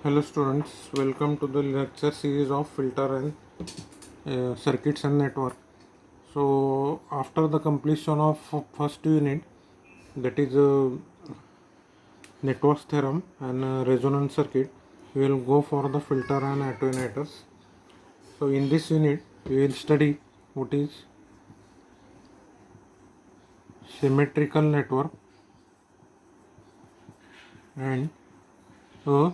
Hello students, welcome to the lecture series of filter and circuits and network. So after the completion of first unit, that is networks theorem and resonance circuit, we will go for the filter and attenuators. So in this unit we will study what is symmetrical network and a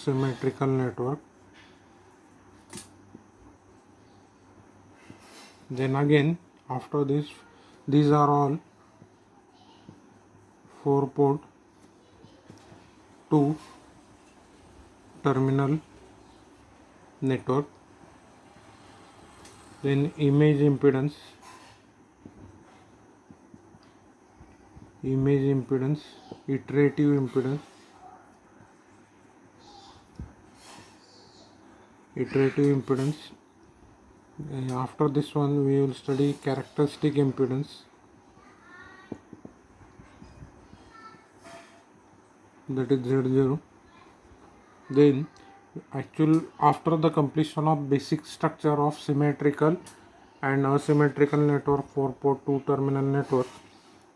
symmetrical network. Then again after this, these are all 4-port 2 terminal network. Then image impedance, iterative impedance, and after this one we will study characteristic impedance, that is Z0. Then after the completion of basic structure of symmetrical and asymmetrical network 4-port 2 terminal network,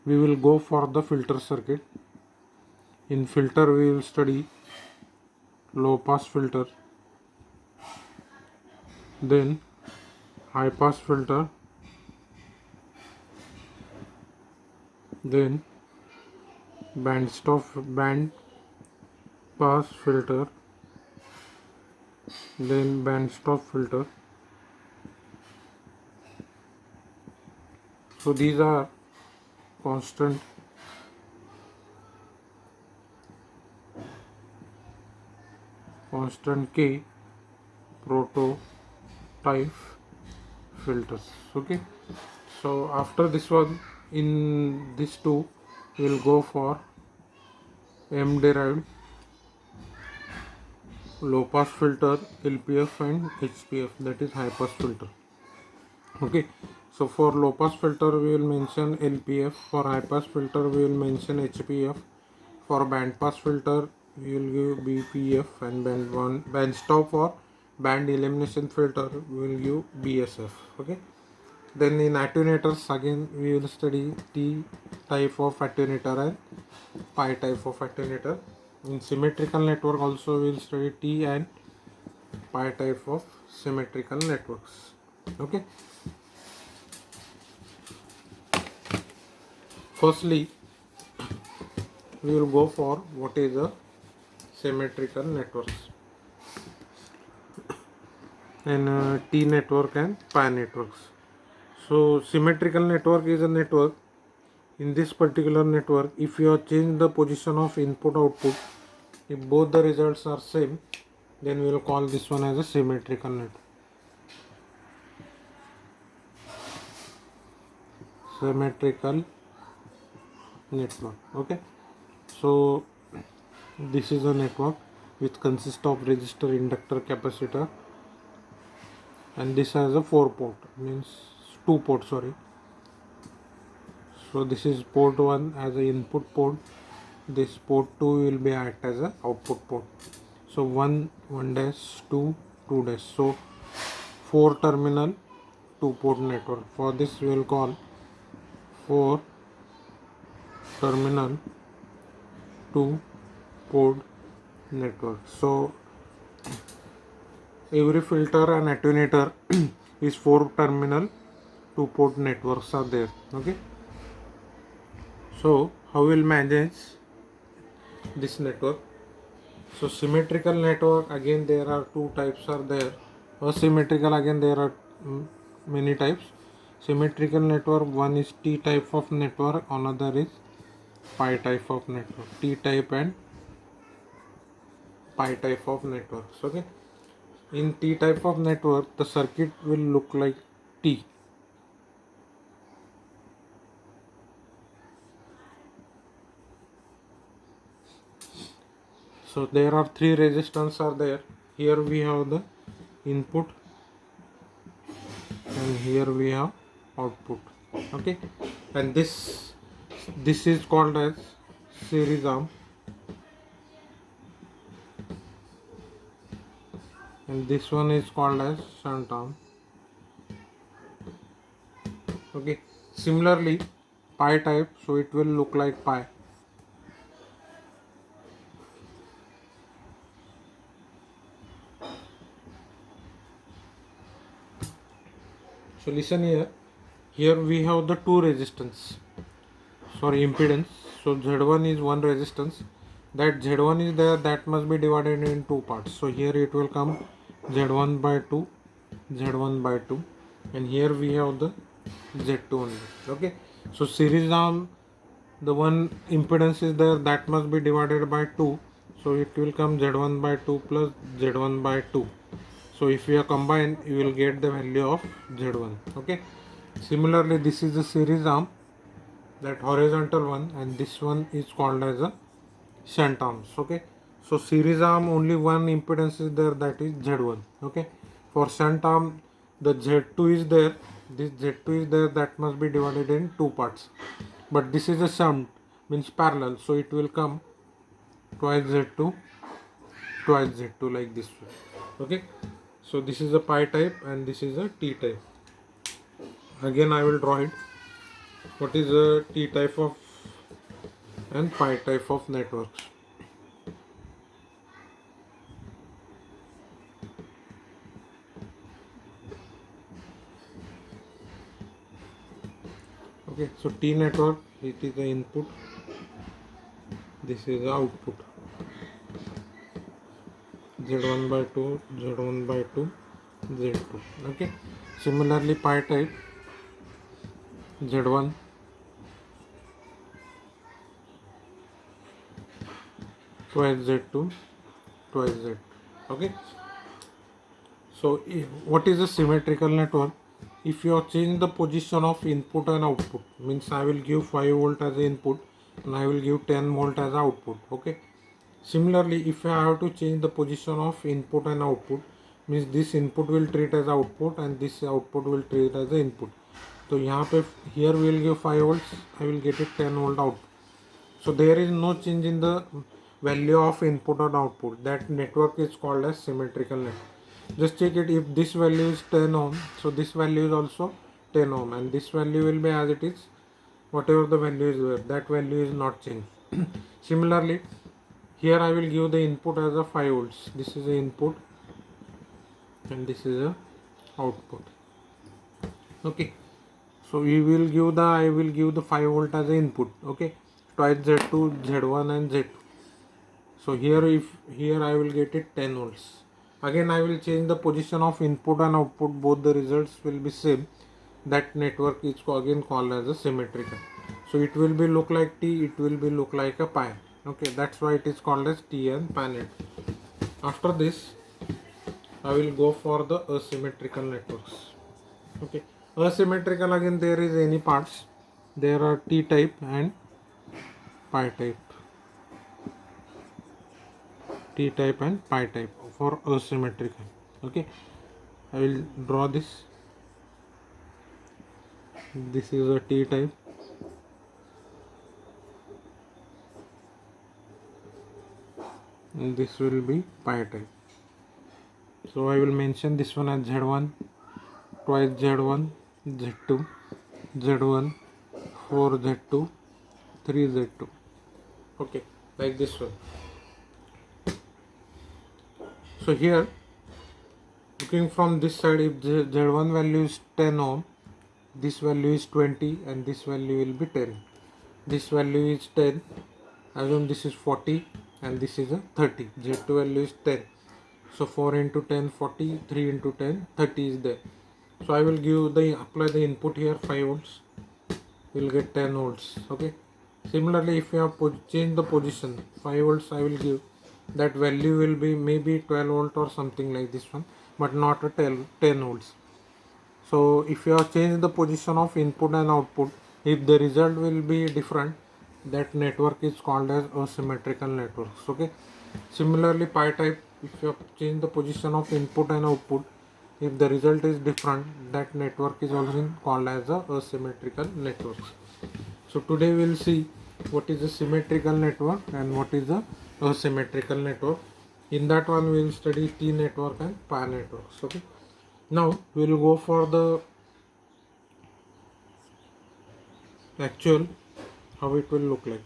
we will go for the filter circuit. In filter we will study low pass filter, then high pass filter, then band pass filter, then band stop filter. So these are constant K prototype filters. Okay, so after this one, in this two we will go for M derived low pass filter, LPF and HPF, that is high pass filter. Okay, so for low pass filter we will mention LPF, for high pass filter we will mention HPF, for band pass filter we will give BPF, and band stop or band elimination filter we will give BSF. Okay, then in attenuators again we will study T type of attenuator and pi type of attenuator. In symmetrical network also we will study T and pi type of symmetrical networks. Okay, firstly we will go for what is a symmetrical networks and T network and pi networks. So symmetrical network is a network. In this particular network, if you have changed the position of input output, if both the results are same, then we will call this one as a symmetrical network. Okay, so this is a network which consists of resistor, inductor, capacitor, and this has a 4-port, means 2-port, sorry. So this is port 1 as an input port, this port 2 will be act as a output port. So 1 dash 2 dash, so 4 terminal 2-port network. For this we will call 4 terminal 2-port network. So every filter and attenuator is 4 terminal 2-port networks are there. Okay, so how will manage this network? So symmetrical network, again there are 2 types are there. Asymmetrical, again there are many types. Symmetrical network, one is T type of network, another is pi type of network. T type and pi type of networks. Okay, in T type of network the circuit will look like T. So there are 3 resistors are there. Here we have the input and here we have output. Okay, and this is called as series arm. and this one is called as shunt arm. Okay, similarly pi type, so it will look like pi. So listen here, here we have the two resistance, sorry, impedance. So Z1 is one resistance, that Z1 is there, that must be divided in two parts. So here it will come Z1 by 2, Z1 by 2, and here we have the Z2 only. Okay, so series arm, the one impedance is there, that must be divided by 2, so it will come Z1 by 2 plus Z1 by 2. So if you are combined, you will get the value of Z1. Okay, similarly this is the series arm, that horizontal one, and this one is called as a shunt arms. Okay, so series arm only one impedance is there, that is Z1. Okay, for shunt arm the Z2 is there, this Z2 is there, that must be divided in two parts, but this is a shunt, means parallel, so it will come twice Z2, twice Z2, like this way. Okay, so this is a pi type and this is a T type. Again I will draw it. What is a T type of and pi type of networks? Okay, so T network, it is the input, this is the output, Z1 by 2, Z1 by 2, Z2. Okay, similarly pi type, Z1, twice Z2, twice Z2. Okay, so what is a symmetrical network? If you change the position of input and output, means I will give 5 volt as input and I will give 10 volt as output. Okay, similarly if I have to change the position of input and output, means this input will treat as output and this output will treat as the input. So here we will give 5 volts, I will get it 10 volt output. So there is no change in the value of input or output. That network is called as symmetrical network. Just check it, if this value is 10 ohm, so this value is also 10 ohm, and this value will be as it is, whatever the value is there, that value is not changed. Similarly, here I will give the input as a 5 volts. This is the input and this is the output. Okay, so I will give the 5 volt as the input. Okay, twice Z2, Z1 and Z2. So here I will get it 10 volts. Again I will change the position of input and output, both the results will be same. That network is again called as a symmetrical. So it will be look like T, it will be look like a pi. Okay, that's why it is called as T and pi net. After this I will go for the asymmetrical networks. Okay, asymmetrical, again there is any parts, there are T type and pi type. T type and pi type for asymmetrical. Okay, I will draw this. This is a T type, and this will be pi type. So I will mention this one as Z1, twice Z1, Z2, Z1, 4 Z2, 3 Z2. Okay, like this one. So here, looking from this side, if Z1 value is 10 ohm, this value is 20 and this value will be 10. This value is 10, assume this is 40 and this is a 30. Z2 value is 10. So 4 into 10, 40, 3 into 10, 30 is there. So I will apply the input here 5 volts, we will get 10 volts. Okay, similarly if you have change the position, 5 volts I will give, that value will be maybe 12 volt or something like this one, but not a 10 volts. So if you have changed the position of input and output, if the result will be different, that network is called as asymmetrical networks. Okay, similarly pi type, if you have changed the position of input and output, if the result is different, that network is also called as a asymmetrical networks. So today we will see what is a symmetrical network and what is a asymmetrical network. In that one we will study T network and pi networks. Okay, now we will go for the actual how it will look like.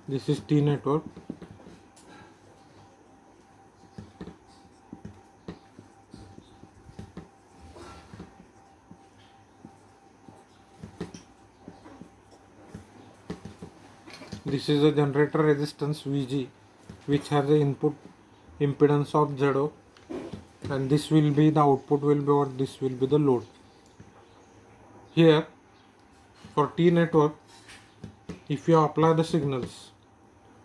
This is T network. This is a generator resistance Vg which has the input impedance of ZO, and this will be the output will be what, this will be the load. Here for T network, if you apply the signals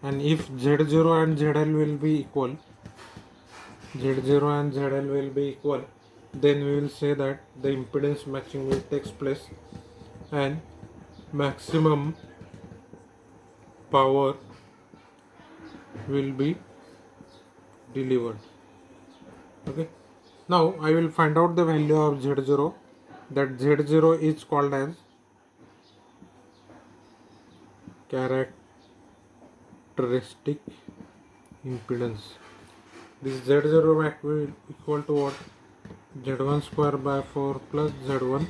and if Z0 and ZL will be equal, Z0 and ZL will be equal, then we will say that the impedance matching will takes place and maximum power will be delivered. Okay, now I will find out the value of Z0. That Z0 is called as characteristic impedance. This Z0 max will equal to what? Z1 square by 4 plus Z1,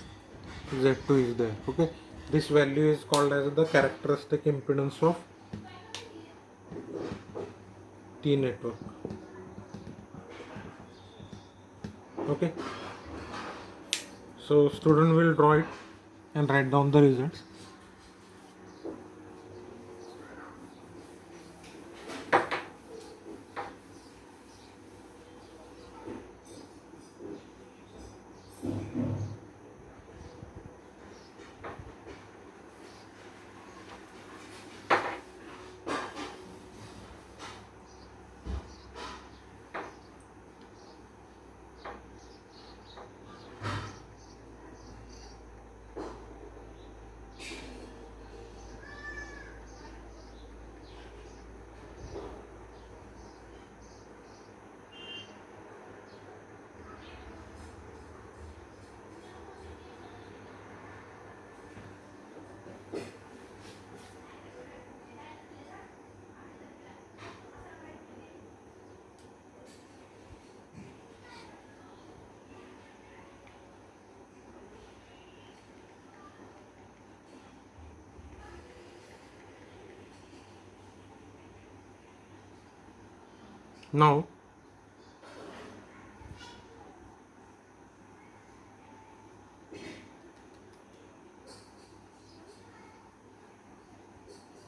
Z2 is there. Okay, this value is called as the characteristic impedance of T network. Okay, so student will draw it and write down the results. Now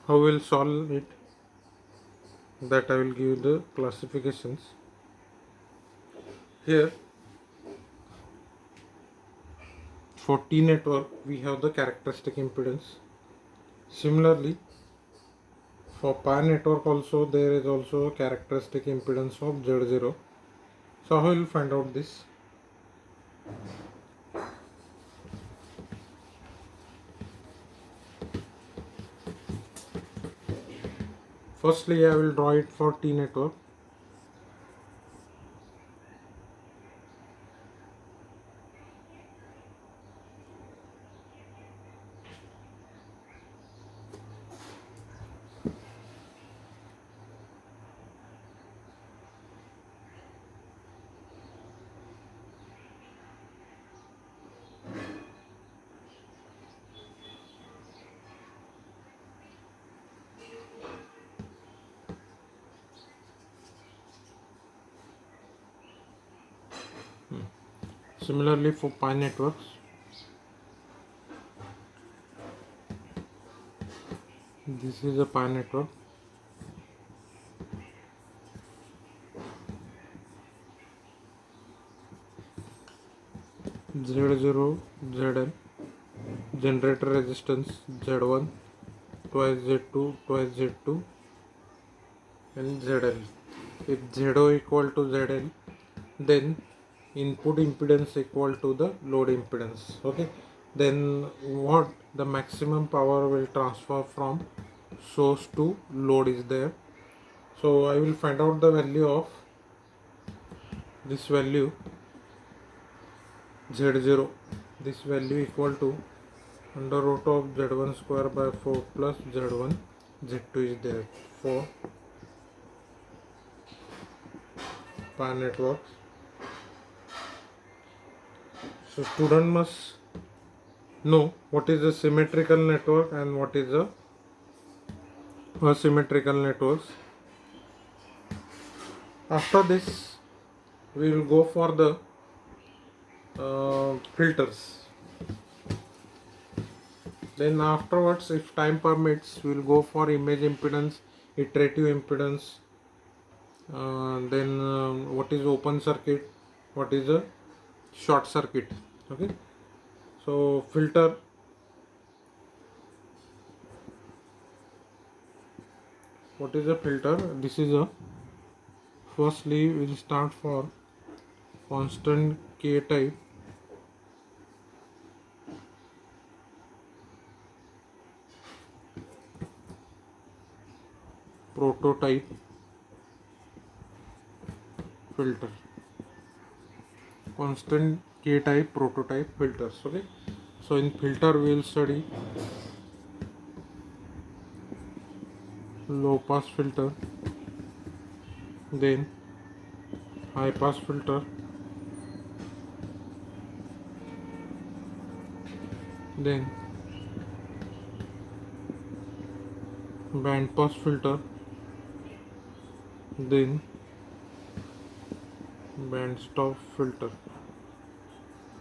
how we'll solve it, that I will give you the classifications. Here for T network we have the characteristic impedance. Similarly for pi network also there is also a characteristic impedance of Z0. So how will find out this? Firstly I will draw it for T network. Similarly for pi networks, this is a pi network. Z0, ZL, generator resistance Z1, twice Z2, twice Z2 and ZL. If Z0 equal to ZL, then input impedance equal to the load impedance. Okay, then what the maximum power will transfer from source to load is there. So I will find out the value of this value. z0, this value equal to under root of z1 square by 4 plus z1, z2 is there for pi networks. So student must know what is a symmetrical network and what is a asymmetrical networks. After this we will go for the filters. Then afterwards, if time permits, we will go for image impedance, iterative impedance, then what is open circuit, what is a short circuit. Okay, so filter, what is a filter? This is a, firstly we will start for constant K type prototype filter, constant K type prototype filters. Okay, so in filter we will study low pass filter, then high pass filter, then band pass filter, then band stop filter.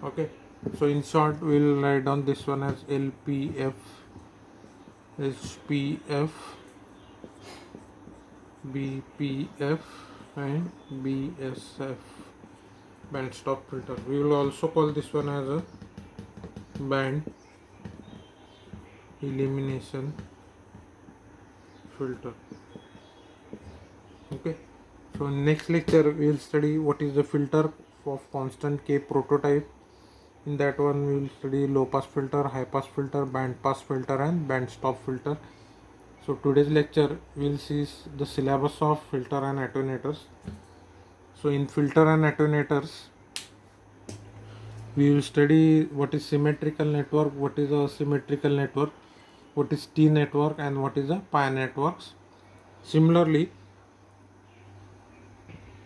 Okay, so in short we will write down this one as LPF, HPF, BPF and BSF, band stop filter. We will also call this one as a band elimination filter. Okay, so next lecture we will study what is the filter of constant K prototype. In that one we will study low pass filter, high pass filter, band pass filter and band stop filter. So today's lecture we will see the syllabus of filter and attenuators. So in filter and attenuators we will study what is symmetrical network, what is a symmetrical network, what is T network and what is a pi networks. Similarly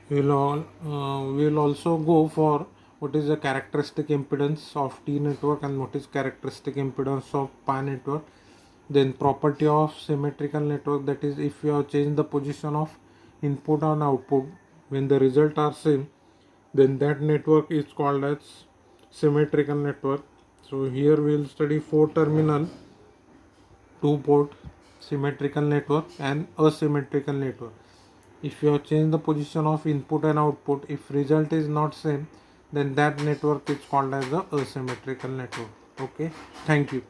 we will also go for what is the characteristic impedance of T network and what is characteristic impedance of pi network. Then property of symmetrical network, that is if you have changed the position of input and output when the result are same, then that network is called as symmetrical network. So here we will study 4 terminal 2 port symmetrical network and asymmetrical network. If you have changed the position of input and output, if result is not same, then that network is called as the asymmetrical network. Okay, thank you.